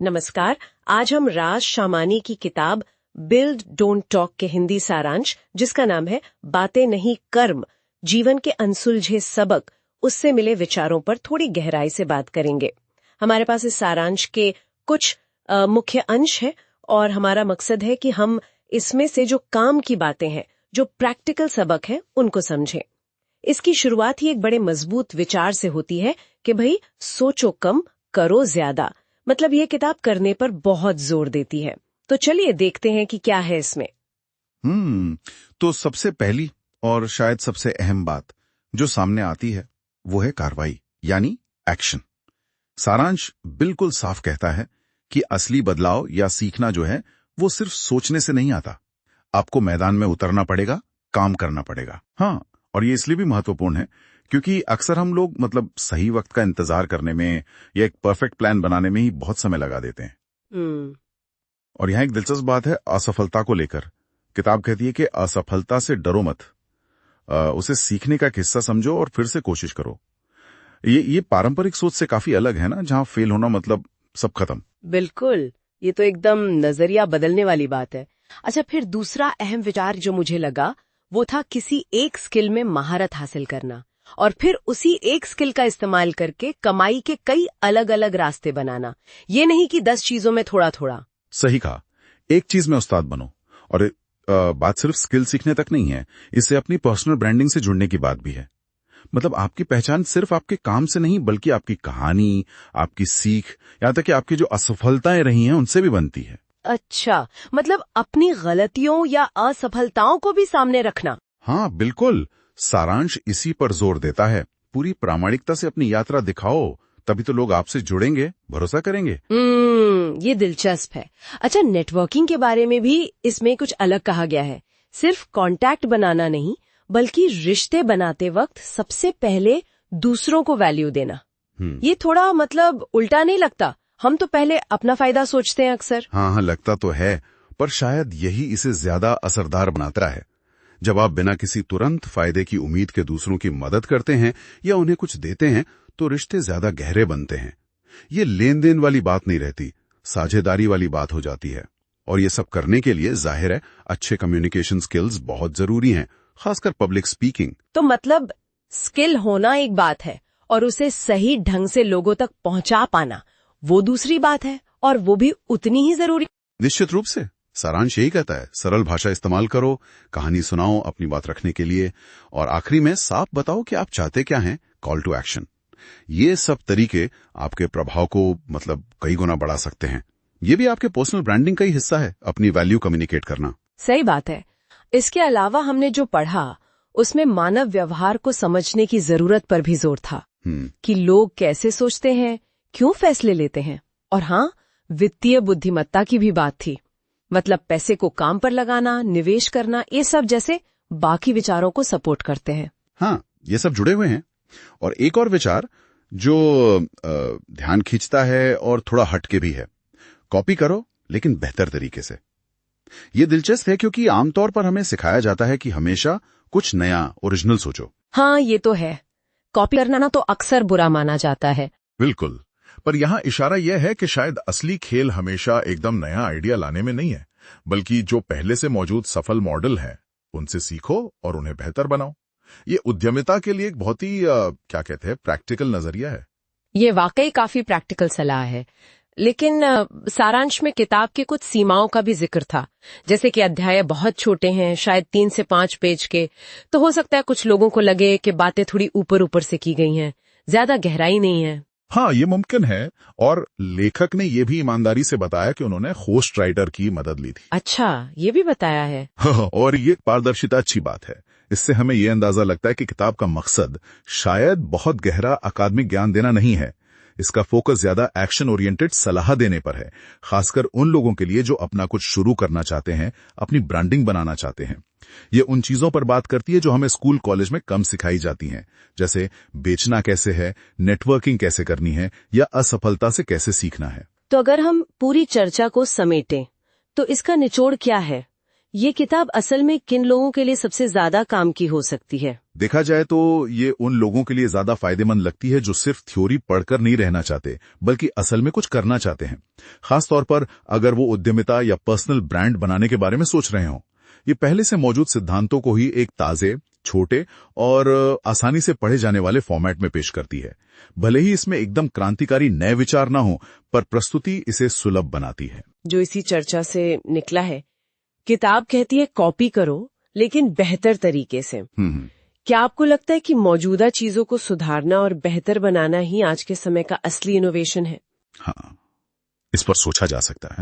नमस्कार। आज हम राज शामानी की किताब बिल्ड डोंट टॉक के हिंदी सारांश, जिसका नाम है बातें नहीं कर्म, जीवन के अनसुलझे सबक, उससे मिले विचारों पर थोड़ी गहराई से बात करेंगे। हमारे पास इस सारांश के कुछ मुख्य अंश हैं और हमारा मकसद है कि हम इसमें से जो काम की बातें हैं, जो प्रैक्टिकल सबक हैं, उनको समझें। इसकी शुरुआत ही एक बड़े मजबूत विचार से होती है कि भाई सोचो कम, करो ज्यादा। मतलब ये किताब करने पर बहुत जोर देती है। तो चलिए देखते हैं कि क्या है इसमें। तो सबसे पहली और शायद सबसे अहम बात जो सामने आती है वो है कार्रवाई, यानी एक्शन। सारांश बिल्कुल साफ कहता है कि असली बदलाव या सीखना जो है वो सिर्फ सोचने से नहीं आता। आपको मैदान में उतरना पड़ेगा, काम करना पड़ेगा। हाँ, और ये इसलिए भी महत्वपूर्ण है क्योंकि अक्सर हम लोग सही वक्त का इंतजार करने में या एक परफेक्ट प्लान बनाने में ही बहुत समय लगा देते हैं। और यहाँ एक दिलचस्प बात है असफलता को लेकर। किताब कहती है कि असफलता से डरो मत, उसे सीखने का एक हिस्सा समझो और फिर से कोशिश करो। ये पारंपरिक सोच से काफी अलग है ना, जहाँ फेल होना मतलब सब खत्म। बिल्कुल, ये तो एकदम नजरिया बदलने वाली बात है। अच्छा, फिर दूसरा अहम विचार जो मुझे लगा वो था किसी एक स्किल में महारत हासिल करना और फिर उसी एक स्किल का इस्तेमाल करके कमाई के कई अलग अलग रास्ते बनाना। ये नहीं कि 10 चीजों में थोड़ा थोड़ा। सही कहा, एक चीज में उस्ताद बनो। और बात सिर्फ स्किल सीखने तक नहीं है, इससे अपनी पर्सनल ब्रांडिंग से जुड़ने की बात भी है। मतलब आपकी पहचान सिर्फ आपके काम से नहीं बल्कि आपकी कहानी, आपकी सीख, यहाँ तक कि आपकी जो असफलताएं रही हैं उनसे भी बनती है। अच्छा, मतलब अपनी गलतियों या असफलताओं को भी सामने रखना। हाँ बिल्कुल, सारांश इसी पर जोर देता है। पूरी प्रामाणिकता से अपनी यात्रा दिखाओ, तभी तो लोग आपसे जुड़ेंगे, भरोसा करेंगे। ये दिलचस्प है। अच्छा, नेटवर्किंग के बारे में भी इसमें कुछ अलग कहा गया है। सिर्फ कांटेक्ट बनाना नहीं बल्कि रिश्ते बनाते वक्त सबसे पहले दूसरों को वैल्यू देना। ये थोड़ा उल्टा नहीं लगता? हम तो पहले अपना फायदा सोचते हैं अक्सर। हाँ, लगता तो है, पर शायद यही इसे ज्यादा असरदार बनाता है। जब आप बिना किसी तुरंत फायदे की उम्मीद के दूसरों की मदद करते हैं या उन्हें कुछ देते हैं तो रिश्ते ज्यादा गहरे बनते हैं। ये लेन देन वाली बात नहीं रहती, साझेदारी वाली बात हो जाती है। और ये सब करने के लिए जाहिर है अच्छे कम्युनिकेशन स्किल्स बहुत जरूरी हैं, खासकर पब्लिक स्पीकिंग। तो मतलब स्किल होना एक बात है और उसे सही ढंग से लोगों तक पहुंचा पाना वो दूसरी बात है, और वो भी उतनी ही जरूरी। निश्चित रूप से सारांश यही कहता है, सरल भाषा इस्तेमाल करो, कहानी सुनाओ अपनी बात रखने के लिए, और आखिरी में साफ बताओ कि आप चाहते क्या हैं, कॉल टू एक्शन। ये सब तरीके आपके प्रभाव को कई गुना बढ़ा सकते हैं। ये भी आपके पर्सनल ब्रांडिंग का ही हिस्सा है, अपनी वैल्यू कम्युनिकेट करना। सही बात है। इसके अलावा हमने जो पढ़ा उसमें मानव व्यवहार को समझने की जरूरत पर भी जोर था कि लोग कैसे सोचते हैं, क्यों फैसले लेते हैं। और हाँ, वित्तीय बुद्धिमत्ता की भी बात थी। मतलब पैसे को काम पर लगाना, निवेश करना, ये सब जैसे बाकी विचारों को सपोर्ट करते हैं। हाँ, ये सब जुड़े हुए हैं। और एक और विचार जो ध्यान खींचता है और थोड़ा हटके भी है, कॉपी करो लेकिन बेहतर तरीके से। ये दिलचस्प है क्योंकि आमतौर पर हमें सिखाया जाता है कि हमेशा कुछ नया, ओरिजिनल सोचो। हाँ, ये तो है। कॉपी करना ना तो अक्सर बुरा माना जाता है। बिल्कुल, पर यहाँ इशारा यह है कि शायद असली खेल हमेशा एकदम नया आइडिया लाने में नहीं है, बल्कि जो पहले से मौजूद सफल मॉडल हैं उनसे सीखो और उन्हें बेहतर बनाओ। ये उद्यमिता के लिए एक बहुत ही प्रैक्टिकल नजरिया है। ये वाकई काफी प्रैक्टिकल सलाह है। लेकिन सारांश में किताब की कुछ सीमाओं का भी जिक्र था, जैसे कि अध्याय बहुत छोटे हैं, शायद 3 से 5 पेज के। तो हो सकता है कुछ लोगों को लगे कि बातें थोड़ी ऊपर ऊपर से की गई हैं, ज्यादा गहराई नहीं है। हाँ, ये मुमकिन है, और लेखक ने यह भी ईमानदारी से बताया कि उन्होंने होस्ट राइटर की मदद ली थी। अच्छा, ये भी बताया है। और ये पारदर्शिता अच्छी बात है। इससे हमें यह अंदाजा लगता है कि किताब का मकसद शायद बहुत गहरा अकादमिक ज्ञान देना नहीं है। इसका फोकस ज्यादा एक्शन ओरिएंटेड सलाह देने पर है, खासकर उन लोगों के लिए जो अपना कुछ शुरू करना चाहते हैं, अपनी ब्रांडिंग बनाना चाहते हैं। ये उन चीजों पर बात करती है जो हमें स्कूल कॉलेज में कम सिखाई जाती हैं, जैसे बेचना कैसे है, नेटवर्किंग कैसे करनी है, या असफलता से कैसे सीखना है। तो अगर हम पूरी चर्चा को समेटें तो इसका निचोड़ क्या है? ये किताब असल में किन लोगों के लिए सबसे ज्यादा काम की हो सकती है? देखा जाए तो ये उन लोगों के लिए ज्यादा फायदेमंद लगती है जो सिर्फ थ्योरी पढ़कर नहीं रहना चाहते, बल्कि असल में कुछ करना चाहते हैं। खासतौर पर अगर वो उद्यमिता या पर्सनल ब्रांड बनाने के बारे में सोच रहे हों। ये पहले से मौजूद सिद्धांतों को ही एक ताजे, छोटे और आसानी से पढ़े जाने वाले फॉर्मेट में पेश करती है। भले ही इसमें एकदम क्रांतिकारी नए विचार ना हो, पर प्रस्तुति इसे सुलभ बनाती है। जो इसी चर्चा से निकला है, किताब कहती है कॉपी करो लेकिन बेहतर तरीके से। क्या आपको लगता है कि मौजूदा चीजों को सुधारना और बेहतर बनाना ही आज के समय का असली इनोवेशन है? हाँ, इस पर सोचा जा सकता है।